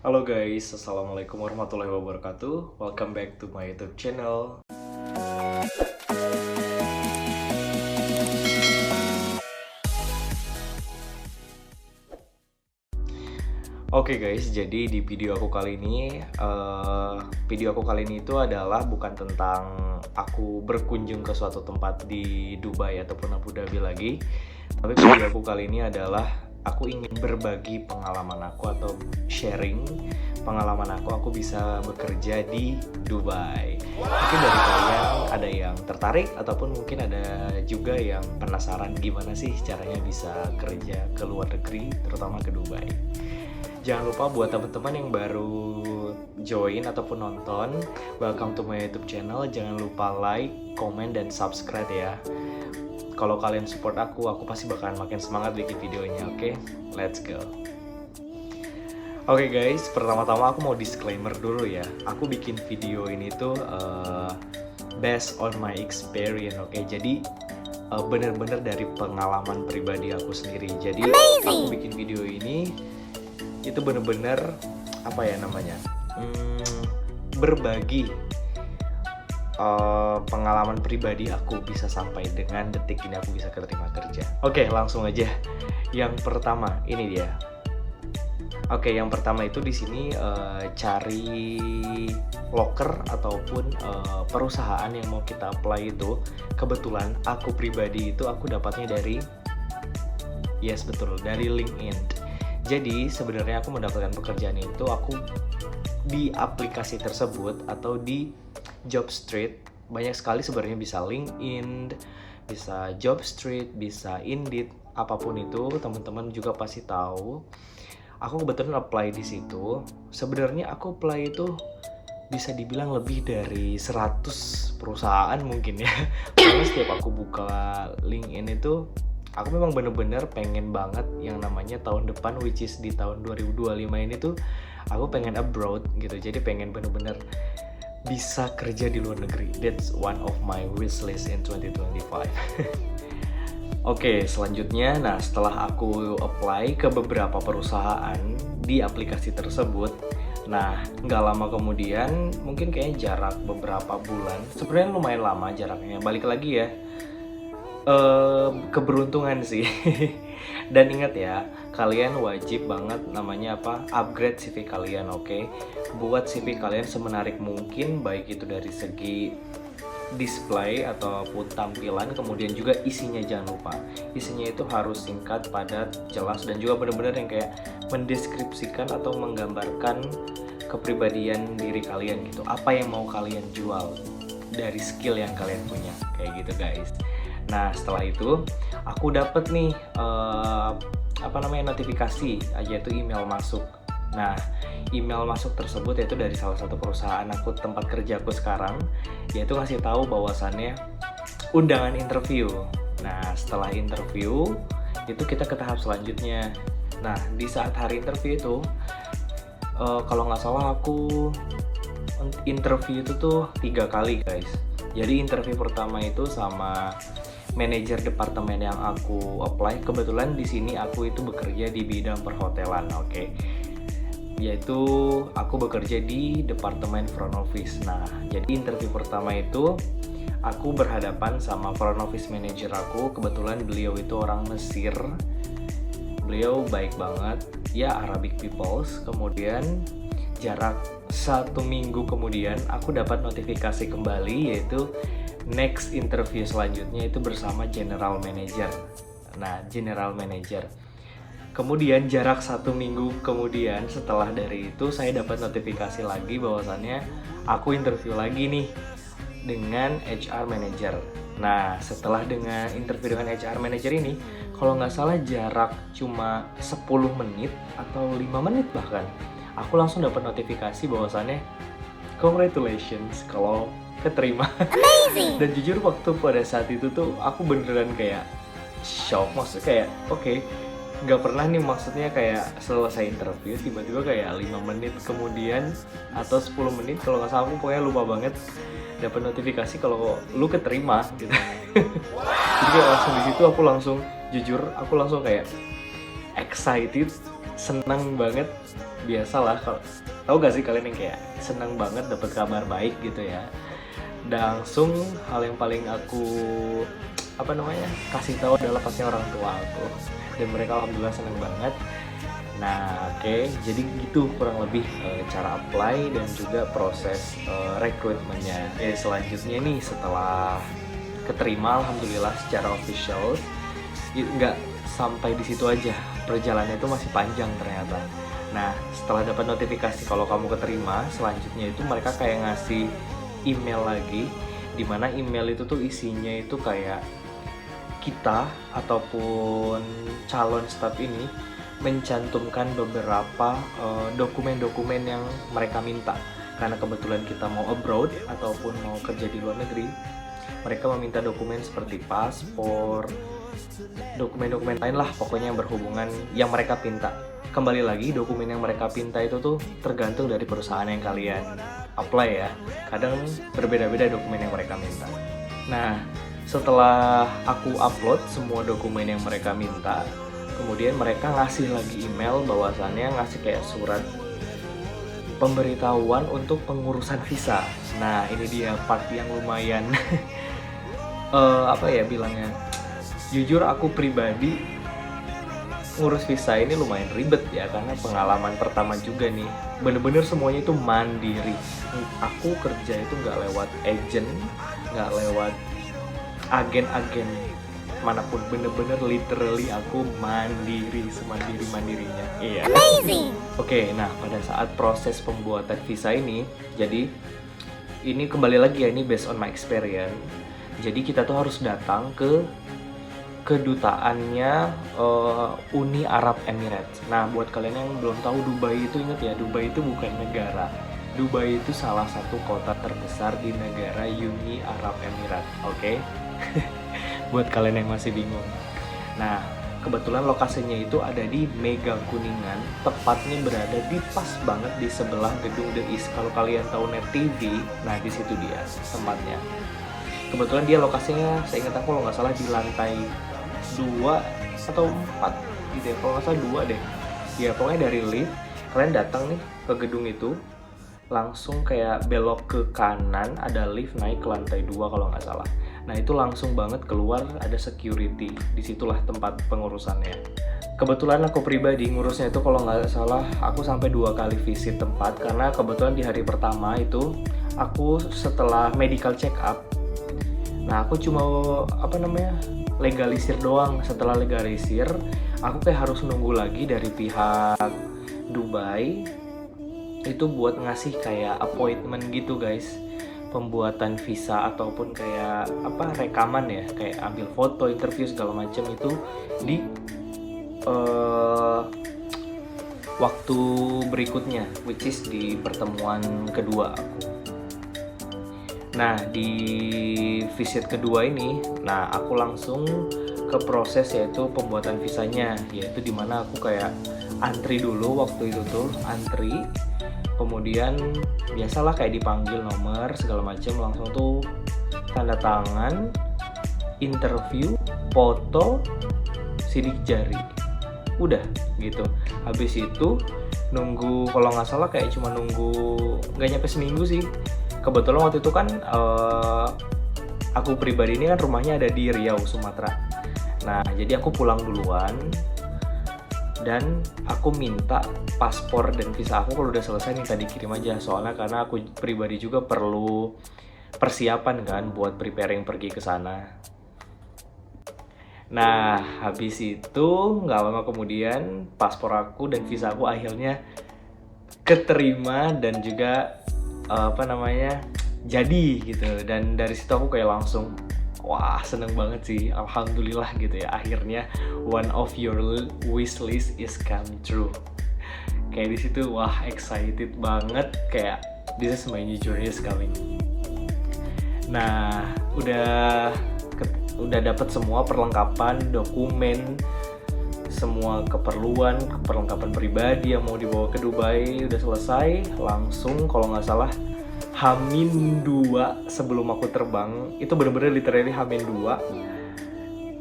Halo guys, Assalamualaikum warahmatullahi wabarakatuh. Welcome back to my YouTube channel. Oke guys, jadi di video aku kali ini, itu adalah bukan tentang aku berkunjung ke suatu tempat di Dubai ataupun Abu Dhabi lagi. Tapi video aku kali ini adalah aku ingin berbagi pengalaman aku atau sharing pengalaman aku bisa bekerja di Dubai. Mungkin dari kalian ada yang tertarik ataupun mungkin ada juga yang penasaran gimana sih caranya bisa kerja ke luar negeri, terutama ke Dubai. Jangan lupa buat teman-teman yang baru join ataupun nonton, welcome to my YouTube channel. Jangan lupa like, comment, dan subscribe ya. Kalau kalian support aku pasti bakalan makin semangat bikin videonya, oke? Let's go. Oke guys, pertama-tama aku mau disclaimer dulu ya. Aku bikin video ini tuh based on my experience, oke? Jadi bener-bener dari pengalaman pribadi aku sendiri. Jadi aku bikin video ini itu bener-bener berbagi pengalaman pribadi aku bisa sampai dengan detik ini aku bisa keterima kerja. Oke, langsung aja. Yang pertama ini dia. Oke, yang pertama itu di sini cari loker ataupun perusahaan yang mau kita apply itu. Kebetulan aku pribadi itu aku dapatnya dari dari LinkedIn. Jadi sebenarnya aku mendapatkan pekerjaan itu aku di aplikasi tersebut atau di Jobstreet. Banyak sekali sebenarnya, bisa LinkedIn, bisa Jobstreet, bisa Indeed, apapun itu teman-teman juga pasti tahu. Aku kebetulan apply di situ. Sebenarnya aku apply itu bisa dibilang lebih dari 100 perusahaan mungkin ya. Karena setiap aku buka LinkedIn itu aku memang bener-bener pengen banget yang namanya tahun depan, which is di tahun 2025 ini tuh aku pengen abroad gitu. Jadi pengen bener-bener bisa kerja di luar negeri. That's one of my wish list in 2025. Oke, selanjutnya, nah setelah aku apply ke beberapa perusahaan di aplikasi tersebut, nah nggak lama kemudian, mungkin kayaknya jarak beberapa bulan, sebenarnya lumayan lama jaraknya, balik lagi ya, keberuntungan sih. Dan ingat ya, kalian wajib banget upgrade CV kalian, oke? Buat CV kalian semenarik mungkin, baik itu dari segi display ataupun tampilan, kemudian juga isinya. Jangan lupa isinya itu harus singkat, padat, jelas, dan juga benar-benar yang kayak mendeskripsikan atau menggambarkan kepribadian diri kalian gitu, apa yang mau kalian jual dari skill yang kalian punya, kayak gitu guys. Nah setelah itu aku dapet nih notifikasi aja, itu email masuk. Nah email masuk tersebut yaitu dari salah satu perusahaan aku, tempat kerja aku sekarang, yaitu ngasih tahu bahwasannya undangan interview. Nah setelah interview itu kita ke tahap selanjutnya. Nah di saat hari interview itu kalau nggak salah aku interview itu tuh 3 kali guys. Jadi interview pertama itu sama manajer departemen yang aku apply. Kebetulan di sini aku itu bekerja di bidang perhotelan, oke? Yaitu aku bekerja di departemen front office. Nah, jadi interview pertama itu aku berhadapan sama front office manager aku. Kebetulan beliau itu orang Mesir. Beliau baik banget, ya Arabic peoples. Kemudian jarak 1 minggu kemudian aku dapat notifikasi kembali, yaitu next interview selanjutnya itu bersama general manager. Nah, general manager. Kemudian jarak 1 minggu kemudian setelah dari itu saya dapat notifikasi lagi bahwasannya aku interview lagi nih dengan HR manager. Nah, setelah dengan interview dengan HR manager ini, kalau nggak salah jarak cuma 10 menit atau 5 menit bahkan, aku langsung dapat notifikasi bahwasannya congratulations kalau keterima. Amazing. Dan jujur waktu pada saat itu tuh aku beneran kayak shock, maksudnya kayak oke, nggak pernah nih, maksudnya kayak selesai interview tiba-tiba kayak 5 menit kemudian atau 10 menit kalau nggak salah, aku pokoknya lupa banget, dapat notifikasi kalau lu keterima gitu. Jadi kayak langsung di situ aku langsung jujur aku langsung kayak excited, senang banget biasalah, kalau tahu gak sih kalian yang kayak seneng banget dapat kabar baik gitu ya. Dan langsung hal yang paling aku kasih tahu adalah pasti orang tua aku, dan mereka alhamdulillah seneng banget. Nah, oke, jadi gitu kurang lebih cara apply dan juga proses rekrutmennya. Selanjutnya nih, setelah keterima alhamdulillah secara official, nggak sampai di situ aja, perjalanannya itu masih panjang ternyata. Nah, setelah dapat notifikasi kalau kamu keterima, selanjutnya itu mereka kayak ngasih email lagi, dimana email itu tuh isinya itu kayak kita ataupun calon staff ini mencantumkan beberapa dokumen-dokumen yang mereka minta. Karena kebetulan kita mau abroad ataupun mau kerja di luar negeri, mereka meminta dokumen seperti paspor, dokumen-dokumen lain lah pokoknya yang berhubungan yang mereka pinta. Kembali lagi, dokumen yang mereka pinta itu tuh tergantung dari perusahaan yang kalian apply ya. Kadang berbeda-beda dokumen yang mereka minta. Nah, setelah aku upload semua dokumen yang mereka minta, kemudian mereka ngasih lagi email bahwasannya ngasih kayak surat pemberitahuan untuk pengurusan visa. Nah, ini dia part yang lumayan bilangnya. Jujur aku pribadi ngurus visa ini lumayan ribet ya, karena pengalaman pertama juga nih. Bener-bener semuanya itu mandiri. Aku kerja itu nggak lewat agent, nggak lewat agen-agen manapun, bener-bener literally aku mandiri, semandiri-mandirinya. Iya. Amazing. Oke, nah pada saat proses pembuatan visa ini, jadi ini kembali lagi ya, ini based on my experience. Jadi kita tuh harus datang ke kedutaannya Uni Arab Emirates. Nah, buat kalian yang belum tahu, Dubai itu, ingat ya, Dubai itu bukan negara. Dubai itu salah satu kota terbesar di negara Uni Arab Emirates. Oke? Buat kalian yang masih bingung. Nah, kebetulan lokasinya itu ada di Mega Kuningan, tepatnya berada di pas banget di sebelah gedung The East. Kalau kalian tahu Net TV, nah di situ dia tempatnya. Kebetulan dia lokasinya, saya ingat aku kalau nggak salah di lantai 2 atau 4 gitu ya, kalau nggak salah 2 deh. Ya pokoknya dari lift, kalian datang nih ke gedung itu, langsung kayak belok ke kanan, ada lift naik ke lantai 2 kalau nggak salah. Nah itu langsung banget keluar ada security, disitulah tempat pengurusannya. Kebetulan aku pribadi ngurusnya itu kalau nggak salah aku sampai 2 kali visit tempat, karena kebetulan di hari pertama itu aku setelah medical check up, nah aku cuma legalisir doang. Setelah legalisir, aku kayak harus nunggu lagi dari pihak Dubai itu buat ngasih kayak appointment gitu guys, pembuatan visa ataupun kayak rekaman ya, kayak ambil foto, interview segala macam itu di waktu berikutnya, which is di pertemuan kedua aku. Nah, di visit kedua ini, nah aku langsung ke proses yaitu pembuatan visanya, yaitu dimana aku kayak antri dulu waktu itu tuh, antri, kemudian biasalah kayak dipanggil nomor segala macam, langsung tuh tanda tangan, interview, foto, sidik jari, udah gitu. Habis itu nunggu, kalau nggak salah kayak cuma nunggu nggak nyampe seminggu sih. Kebetulan waktu itu kan aku pribadi ini kan rumahnya ada di Riau, Sumatera. Nah, jadi aku pulang duluan dan aku minta paspor dan visa aku kalau udah selesai minta dikirim aja. Soalnya karena aku pribadi juga perlu persiapan kan buat preparing pergi ke sana. Nah, habis itu nggak lama kemudian paspor aku dan visa aku akhirnya keterima dan juga jadi gitu. Dan dari situ aku kayak langsung wah seneng banget sih, alhamdulillah gitu ya, akhirnya one of your wish list is come true. Kayak di situ wah excited banget, kayak this is my new journey is coming. Nah udah dapat semua perlengkapan dokumen, semua perlengkapan pribadi yang mau dibawa ke Dubai udah selesai. Langsung kalau nggak salah H-2 sebelum aku terbang, itu bener-bener literally H-2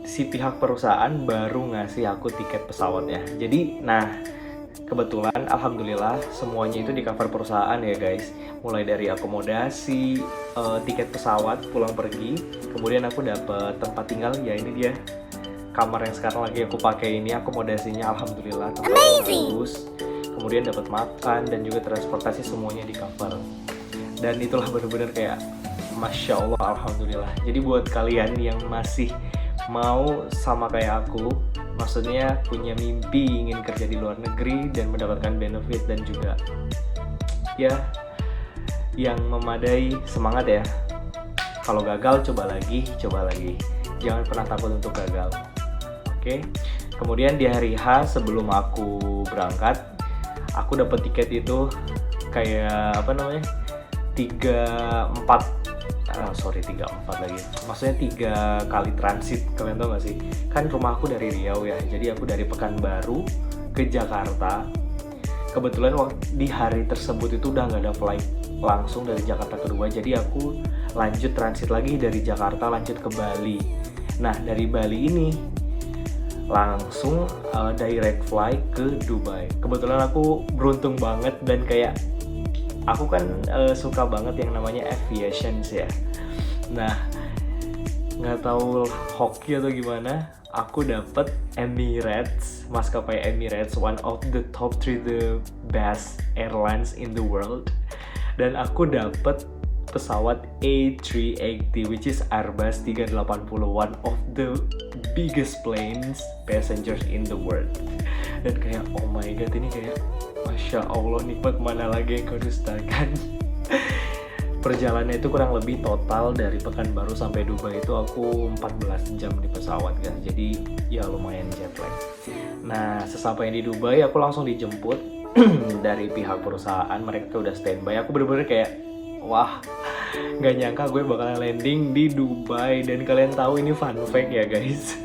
si pihak perusahaan baru ngasih aku tiket pesawatnya. Jadi nah kebetulan alhamdulillah semuanya itu di cover perusahaan ya guys, mulai dari akomodasi, tiket pesawat pulang pergi, kemudian aku dapat tempat tinggal, ya ini dia kamar yang sekarang lagi aku pakai ini, akomodasinya alhamdulillah tempatnya bagus, kemudian dapat makan dan juga transportasi semuanya di cover. Dan itulah bener-bener kayak Masya Allah, alhamdulillah. Jadi buat kalian yang masih mau sama kayak aku, maksudnya punya mimpi ingin kerja di luar negeri dan mendapatkan benefit dan juga ya yang memadai, semangat ya. Kalau gagal coba lagi, jangan pernah takut untuk gagal. Oke. Kemudian di hari H sebelum aku berangkat, aku dapat tiket itu kayak apa namanya, 3-4 lagi, maksudnya 3 kali transit. Kalian tau gak sih, kan rumah aku dari Riau ya, jadi aku dari Pekanbaru ke Jakarta. Kebetulan di hari tersebut itu udah gak ada flight langsung dari Jakarta ke Dubai, jadi aku lanjut transit lagi dari Jakarta lanjut ke Bali. Nah dari Bali ini langsung direct flight ke Dubai. Kebetulan aku beruntung banget dan kayak aku kan suka banget yang namanya aviation ya. Nah, nggak tahu hoki atau gimana, aku dapet Emirates, maskapai Emirates, one of the top 3 the best airlines in the world. Dan aku dapet pesawat A380, which is Airbus 380, one of the biggest planes passengers in the world. Dan kayak oh my god, ini kayak Masya Allah, nikmat mana lagi yang kau dustakan. Perjalanannya itu kurang lebih total dari Pekanbaru sampai Dubai itu aku 14 jam di pesawat guys. Jadi ya lumayan jet lag. Nah sesampainya di Dubai aku langsung dijemput dari pihak perusahaan. Mereka udah standby. Aku bener-bener kayak wah, gak nyangka gue bakalan landing di Dubai. Dan kalian tahu ini fun fact ya guys.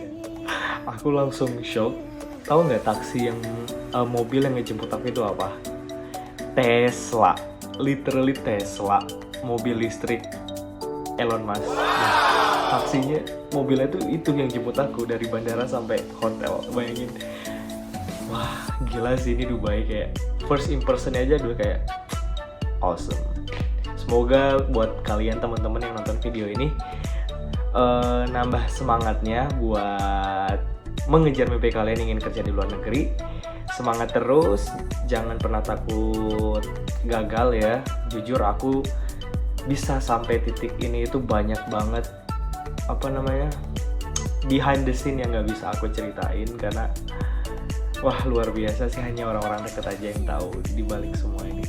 Aku langsung shock. Tahu nggak taksi yang mobil yang ngejemput aku itu apa? Tesla, literally Tesla, mobil listrik Elon Musk. Nah, taksinya, mobilnya itu yang jemput aku dari bandara sampai hotel. Bayangin, wah gila sih ini Dubai, kayak first impression aja udah kayak awesome. Semoga buat kalian teman-teman yang nonton video ini nambah semangatnya buat mengejar mimpi kalian ingin kerja di luar negeri. Semangat terus, jangan pernah takut gagal ya. Jujur aku bisa sampai titik ini itu banyak banget behind the scene yang gak bisa aku ceritain, karena wah luar biasa sih, hanya orang-orang dekat aja yang tahu di balik semua ini.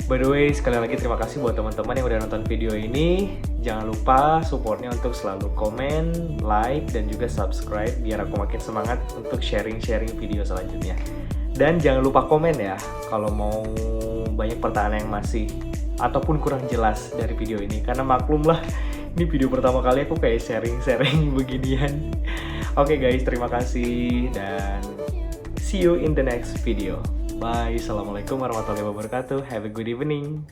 By the way, sekali lagi terima kasih buat teman-teman yang udah nonton video ini. Jangan lupa supportnya untuk selalu komen, like, dan juga subscribe biar aku makin semangat untuk sharing-sharing video selanjutnya. Dan jangan lupa komen ya kalau mau banyak pertanyaan yang masih ataupun kurang jelas dari video ini, karena maklum lah ini video pertama kali aku kayak sharing-sharing beginian. Oke guys, terima kasih dan see you in the next video. Bye. Assalamualaikum warahmatullahi wabarakatuh. Have a good evening.